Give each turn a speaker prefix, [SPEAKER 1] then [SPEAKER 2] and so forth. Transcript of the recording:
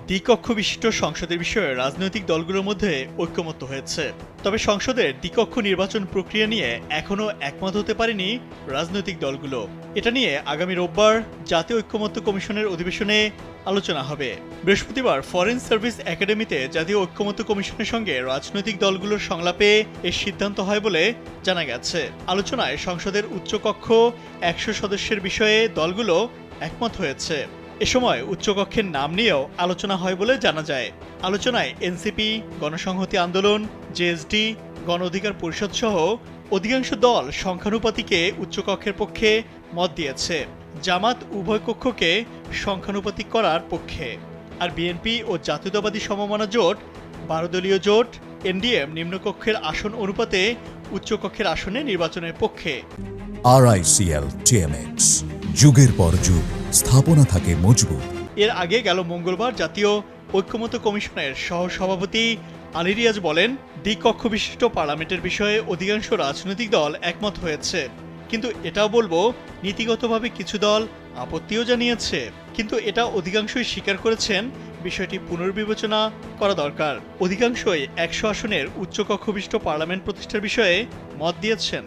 [SPEAKER 1] দ্বিকক্ষ বিশিষ্ট সংসদের বিষয়ে রাজনৈতিক দলগুলোর মধ্যে ঐকমত্য হয়েছে। তবে সংসদের দ্বিকক্ষ নির্বাচন প্রক্রিয়া নিয়ে এখনও একমত হতে পারেনি রাজনৈতিক দলগুলো। এটা নিয়ে আগামী রোববার জাতীয় ঐকমত্য কমিশনের অধিবেশনে আলোচনা হবে। বৃহস্পতিবার ফরেন সার্ভিস একাডেমিতে জাতীয় ঐকমত্য কমিশনের সঙ্গে রাজনৈতিক দলগুলোর সংলাপে এর সিদ্ধান্ত হয় বলে জানা গেছে। আলোচনায় সংসদের উচ্চকক্ষ 100 সদস্যের বিষয়ে দলগুলো একমত হয়েছে। এ সময় উচ্চকক্ষের নাম নিয়েও আলোচনা হয় বলে জানা যায়। আলোচনায় এনসিপি, গণসংহতি আন্দোলন, জেএসডি, গণ অধিকার পরিষদ সহ অধিকাংশ দল সংখ্যানুপাতিকে উচ্চকক্ষের পক্ষে মত দিয়েছে। জামাত উভয় কক্ষকে সংখ্যানুপাতিক করার পক্ষে, আর বিএনপি ও জাতীয়তাবাদী সমমনা জোট 12 দলীয় জোট এনডিএম নিম্নকক্ষের আসন অনুপাতে উচ্চকক্ষের আসনে নির্বাচনের পক্ষে।
[SPEAKER 2] RICL TMX, যুগের পর যুগ স্থাপনা থাকে মজবুত।
[SPEAKER 1] এর আগে গেল মঙ্গলবার জাতীয় ঐকমত্য কমিশনের সহসভাপতি আলী রিয়াজ বলেন, দ্বিকক্ষ বিশিষ্ট পার্লামেন্টের বিষয়ে অধিকাংশ রাজনৈতিক দল একমত হয়েছে, কিন্তু এটাও বলবো নীতিগতভাবে কিছু দল আপত্তিও জানিয়েছে। কিন্তু এটা অধিকাংশই স্বীকার করেছেন বিষয়টি পুনর্বিবেচনা করা দরকার। অধিকাংশই 100 আসনের উচ্চকক্ষ বিশিষ্ট পার্লামেন্ট প্রতিষ্ঠার বিষয়ে মত দিয়েছেন।